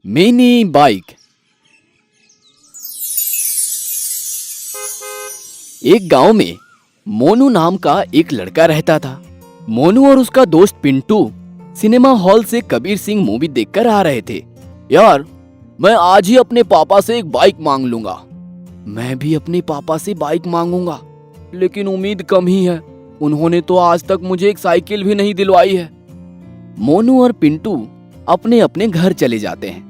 Mini bike. एक गांव में मोनू नाम का एक लड़का रहता था। मोनू और उसका दोस्त पिंटू सिनेमा हॉल से कबीर सिंह मूवी देखकर आ रहे थे। यार, मैं आज ही अपने पापा से एक बाइक मांग लूंगा। मैं भी अपने पापा से बाइक मांगूंगा, लेकिन उम्मीद कम ही है। उन्होंने तो आज तक मुझे एक साइकिल भी नहीं दिलवाई है। मोनू और पिंटू अपने अपने घर चले जाते हैं।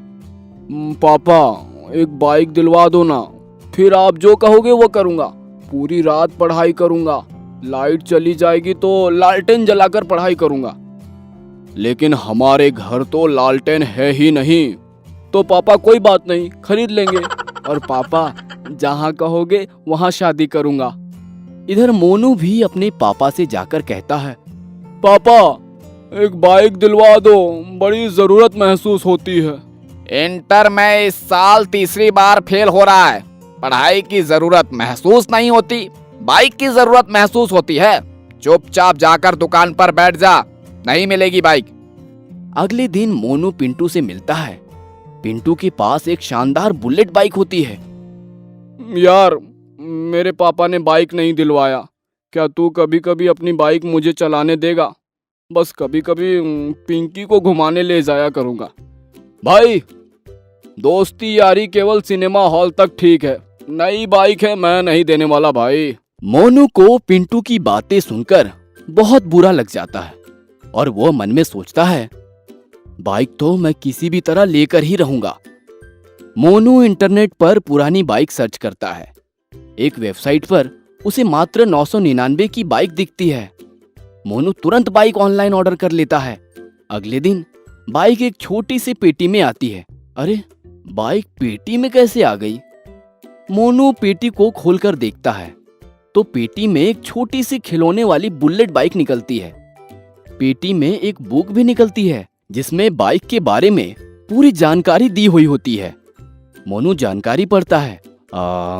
पापा, एक बाइक दिलवा दो ना, फिर आप जो कहोगे वो करूंगा। पूरी रात पढ़ाई करूंगा, लाइट चली जाएगी तो लालटेन जलाकर पढ़ाई करूंगा। लेकिन हमारे घर तो लालटेन है ही नहीं। तो पापा कोई बात नहीं, खरीद लेंगे। और पापा, जहां कहोगे वहां शादी करूंगा। इधर मोनू भी अपने पापा से जाकर कहता है, पापा एक बाइक दिलवा दो, बड़ी जरूरत महसूस होती है। इंटर में इस साल तीसरी बार फेल हो रहा है। पढ़ाई की जरूरत महसूस नहीं होती, बाइक की जरूरत महसूस होती है। चुपचाप जाकर दुकान पर बैठ जा, नहीं मिलेगी बाइक। अगले दिन मोनू पिंटू से मिलता है। पिंटू के पास एक शानदार बुलेट बाइक होती है। यार, मेरे पापा ने बाइक नहीं दिलवाया। क्या तू कभी कभी अपनी बाइक मुझे चलाने देगा? बस कभी कभी पिंकी को घुमाने ले जाया करूंगा। भाई, दोस्ती यारी केवल सिनेमा हॉल तक ठीक है, नई बाइक है मैं नहीं देने वाला भाई। मोनू को पिंटू की बातें सुनकर बहुत बुरा लग जाता है और वो मन में सोचता है, बाइक तो मैं किसी भी तरह लेकर ही रहूंगा। मोनू इंटरनेट पर पुरानी बाइक सर्च करता है। एक वेबसाइट पर उसे मात्र 999 की बाइक दिखती है। मोनू तुरंत बाइक ऑनलाइन ऑर्डर कर लेता है। अगले दिन बाइक एक छोटी सी पेटी में आती है। अरे, बाइक पेटी में कैसे आ गई? मोनू पेटी को खोलकर देखता है तो पेटी में एक छोटी सी खिलौने वाली बुलेट बाइक निकलती है। पेटी में एक बुक भी निकलती है जिसमें बाइक के बारे में पूरी जानकारी दी हुई होती है। मोनू जानकारी पढ़ता है।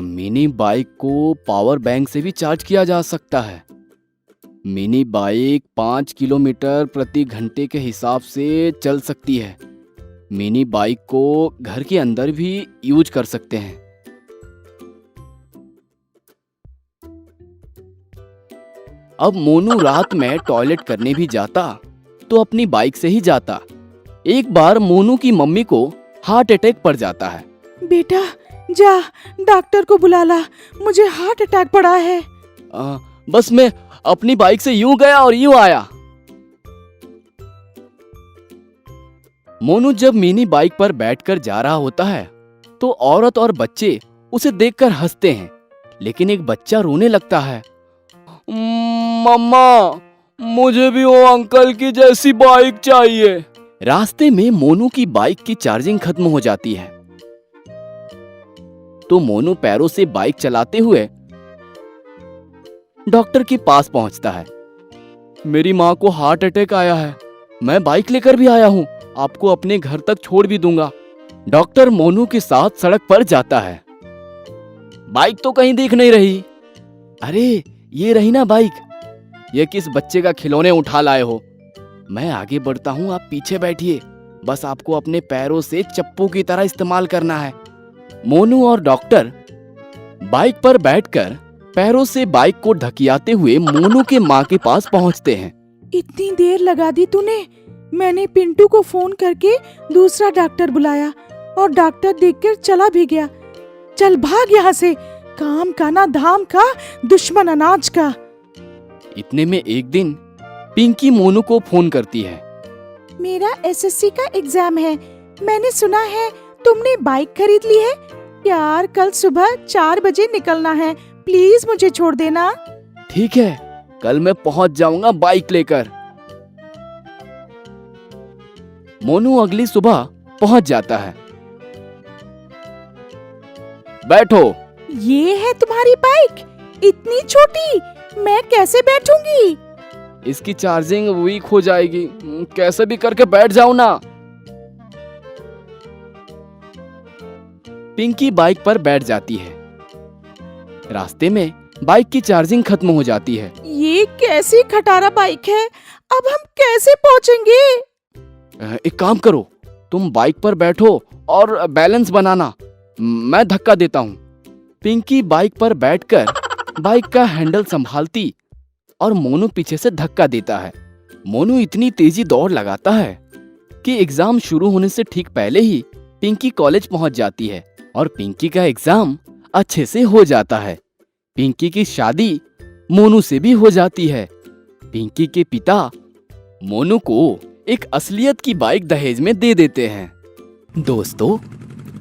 मिनी बाइक को पावर बैंक से भी चार्ज किया जा सकता है। मिनी बाइक 5 किलोमीटर प्रति घंटे के हिसाब से चल सकती है। मिनी बाइक को घर के अंदर भी यूज कर सकते हैं। अब मोनू रात में टॉयलेट करने भी जाता तो अपनी बाइक से ही जाता। एक बार मोनू की मम्मी को हार्ट अटैक पड़ जाता है। बेटा, जा डॉक्टर को बुला ला, मुझे हार्ट अटैक पड़ा है। बस मैं अपनी बाइक से यूं गया और यूं आया। मोनू जब मिनी बाइक पर बैठकर जा रहा होता है तो औरत और बच्चे उसे देखकर हंसते हैं, लेकिन एक बच्चा रोने लगता है। मम्मा, मुझे भी वो अंकल की जैसी बाइक चाहिए। रास्ते में मोनू की बाइक की चार्जिंग खत्म हो जाती है तो मोनू पैरों से बाइक चलाते हुए डॉक्टर के पास पहुंचता है। मेरी माँ को हार्ट अटैक आया है, मैं बाइक लेकर भी आया हूँ, आपको अपने घर तक छोड़ भी दूंगा। डॉक्टर मोनू के साथ सड़क पर जाता है। बाइक तो कहीं दिख नहीं रही। अरे, ये रही ना बाइक। ये किस बच्चे का खिलौने उठा लाए हो? मैं आगे बढ़ता हूँ, आप पीछे बैठिए। बस आपको अपने पैरों से चप्पू की तरह इस्तेमाल करना है। मोनू और डॉक्टर बाइक पर बैठकर पैरों से बाइक को ढकियाते हुए मोनू के माँ के पास पहुँचते हैं। इतनी देर लगा दी तूने। मैंने पिंटू को फोन करके दूसरा डॉक्टर बुलाया और डॉक्टर देखकर चला भी गया। चल भाग यहाँ से, काम का ना धाम का, दुश्मन अनाज का। इतने में एक दिन पिंकी मोनू को फोन करती है। मेरा एसएससी का एग्जाम है, मैंने सुना है तुमने बाइक खरीद ली है। यार, कल सुबह 4 बजे निकलना है, प्लीज मुझे छोड़ देना। ठीक है, कल मैं पहुंच जाऊंगा बाइक लेकर। मोनू अगली सुबह पहुंच जाता है। बैठो। ये है तुम्हारी बाइक? इतनी छोटी, मैं कैसे बैठूंगी? इसकी चार्जिंग वीक हो जाएगी, कैसे भी करके बैठ जाओ ना। पिंकी बाइक पर बैठ जाती है। रास्ते में बाइक की चार्जिंग खत्म हो जाती है। ये कैसी खटारा बाइक है, अब हम कैसे पहुंचेंगे? एक काम करो, तुम बाइक पर बैठो और बैलेंस बनाना, मैं धक्का देता हूँ। पिंकी बाइक पर बैठकर बाइक का हैंडल संभालती और मोनू पीछे से धक्का देता है। मोनू इतनी तेजी दौड़ लगाता है कि एग्जाम शुरू होने से ठीक पहले ही पिंकी कॉलेज पहुंच जाती है और पिंकी का एग्जाम अच्छे से हो जाता है। पिंकी की शादी मोनू से भी हो जाती है। पिंकी के पिता मोनू को एक असलियत की बाइक दहेज में दे देते हैं। दोस्तों,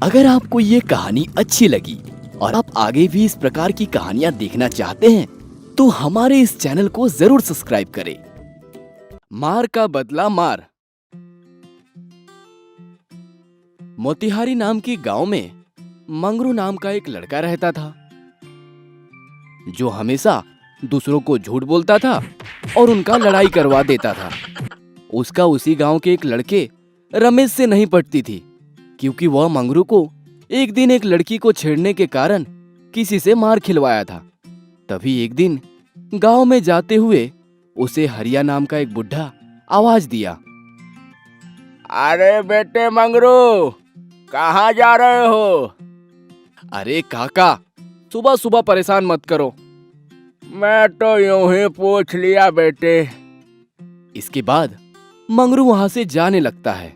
अगर आपको ये कहानी अच्छी लगी और आप आगे भी इस प्रकार की कहानियां देखना चाहते हैं तो हमारे इस चैनल को जरूर सब्सक्राइब करें। मार का बदला मार। मोतिहारी नाम की गांव में मंगरू नाम का एक लड़का रहता था, जो हमेशा दूसरों को झूठ बोलता था और उनका लड़ाई करवा देता था। उसका उसी गांव के एक लड़के रमेश से नहीं पटती थी, क्योंकि वह मंगरू को एक दिन एक लड़की को छेड़ने के कारण किसी से मार खिलवाया था। तभी एक दिन गांव में जाते हुए उसे हरिया नाम का एक बुढ़ा आवाज दिया। अरे बेटे मंगरू, कहाँ जा रहे हो? अरे काका, सुबह सुबह परेशान मत करो। मैं तो यूं ही पूछ लिया बेटे। इसके बाद मंगरू वहां से जाने लगता है।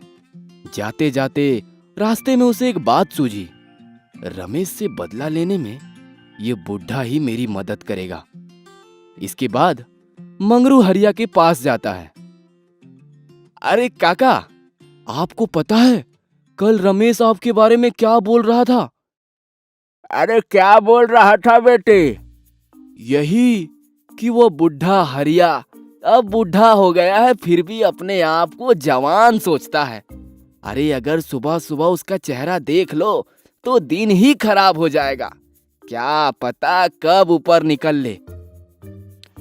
जाते जाते रास्ते में उसे एक बात सूझी, रमेश से बदला लेने में ये बुढ़ा ही मेरी मदद करेगा। इसके बाद मंगरू हरिया के पास जाता है। अरे काका, आपको पता है कल रमेश आपके बारे में क्या बोल रहा था? अरे क्या बोल रहा था बेटे? यही कि वो बुढ़ा हरिया अब बुढ़ा हो गया है, फिर भी अपने आप को जवान सोचता है। अरे अगर सुबह सुबह उसका चेहरा देख लो तो दिन ही खराब हो जाएगा, क्या पता कब ऊपर निकल ले।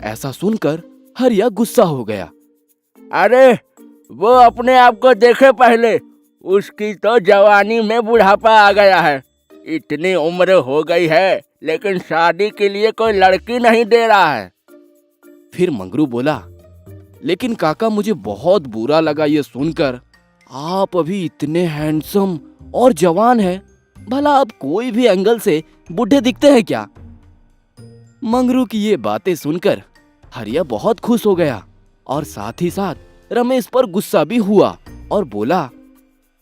ऐसा सुनकर हरिया गुस्सा हो गया। अरे वो अपने आप को देखे पहले, उसकी तो जवानी में बुढ़ापा आ गया है। इतनी उम्र हो गई है लेकिन शादी के लिए कोई लड़की नहीं दे रहा है। फिर मंगरू बोला, लेकिन काका मुझे बहुत बुरा लगा ये सुनकर। आप अभी इतने हैंडसम और जवान हैं, भला आप कोई भी एंगल से बूढ़े दिखते हैं क्या? मंगरू की ये बातें सुनकर हरिया बहुत खुश हो गया और साथ ही साथ रमेश पर गुस्सा भी हुआ और बोला,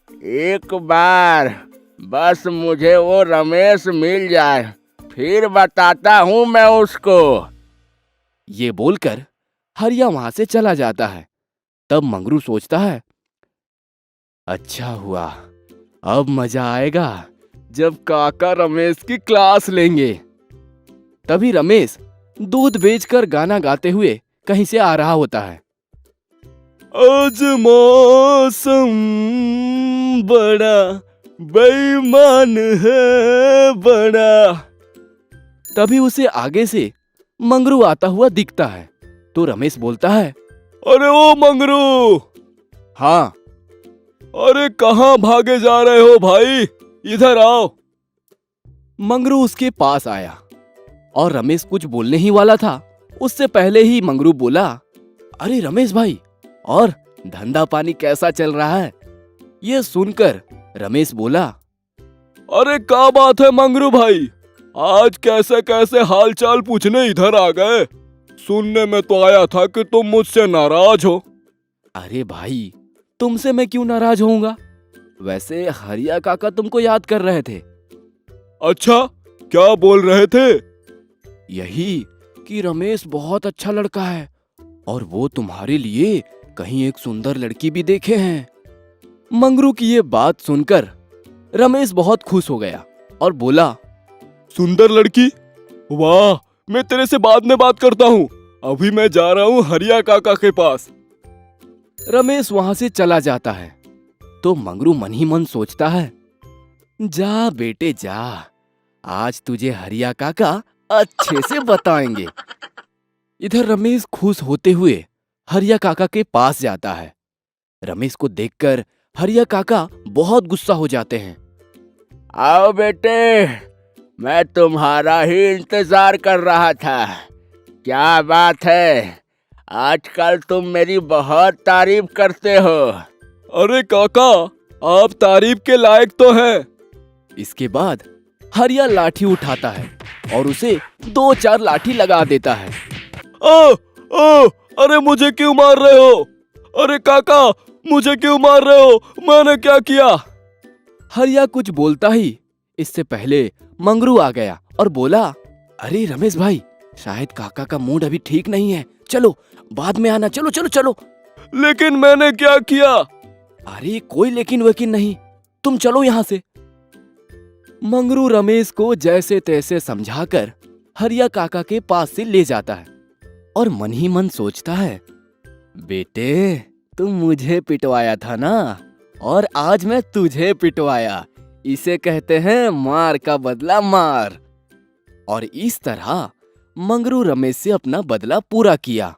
एक बार बस मुझे वो रमेश मिल जाए, फिर बताता हूँ मैं उसको। ये बोलकर हरिया वहां से चला जाता है। तब मंगरू सोचता है, अच्छा हुआ, अब मजा आएगा जब काका रमेश की क्लास लेंगे। तभी रमेश दूध बेचकर गाना गाते हुए कहीं से आ रहा होता है। आज मौसम बड़ा बेईमान है बड़ा। तभी उसे आगे से मंगरू आता हुआ दिखता है। तो रमेश बोलता है, अरे ओ मंगरू। हाँ। अरे कहाँ भागे जा रहे हो भाई, इधर आओ। मंगरू उसके पास आया और रमेश कुछ बोलने ही वाला था, उससे पहले ही मंगरू बोला, अरे रमेश भाई, और धंधा पानी कैसा चल रहा है? ये सुनकर रमेश बोला, अरे क्या बात है मंगरू भाई, आज कैसे कैसे हालचाल पूछने इधर आ गए? सुनने में तो आया था कि तुम मुझसे नाराज हो। अरे भाई, तुमसे मैं क्यों नाराज होऊंगा? वैसे हरिया काका तुमको याद कर रहे थे। अच्छा, क्या बोल रहे थे? यही कि रमेश बहुत अच्छा लड़का है और वो तुम्हारे लिए कहीं एक सुंदर लड़की भी देखे हैं। मंगरू की ये बात सुनकर रमेश बहुत खुश हो गया और बोला, सुंदर लड़की? वाह, मैं तेरे से बाद में बात करता हूँ, अभी मैं जा रहा हूँ हरिया काका के पास। रमेश वहां से चला जाता है। तो मंगरू मन ही मन सोचता है, जा बेटे जा, आज तुझे हरिया काका अच्छे से बताएंगे। इधर रमेश खुश होते हुए हरिया काका के पास जाता है। रमेश को देखकर हरिया काका बहुत गुस्सा हो जाते हैं। आओ बेटे, मैं तुम्हारा ही इंतजार कर रहा था। क्या बात है, आजकल तुम मेरी बहुत तारीफ करते हो। अरे काका, आप तारीफ के लायक तो हैं। इसके बाद हरिया लाठी उठाता है और उसे 2-4 लाठी लगा देता है। ओ, ओ, अरे मुझे क्यों मार रहे हो? अरे काका, मुझे क्यों मार रहे हो? मैंने क्या किया? हरिया कुछ बोलता ही इससे पहले मंगरू आ गया और बोला, अरे रमेश भाई, शायद काका का मूड अभी ठीक नहीं है, चलो बाद में आना, चलो चलो चलो। लेकिन मैंने क्या किया? अरे कोई लेकिन वकीन नहीं, तुम चलो यहां से। मंगरू रमेश को जैसे तैसे समझाकर हरिया काका के पास से ले जाता है और मन ही मन सोचता है, बेटे तुम मुझे पिटवाया था ना, और आज मैं तुझे पिटवाया, इसे कहते हैं मार का बदला मार। और इस तरह मंगरू रमेश से अपना बदला पूरा किया।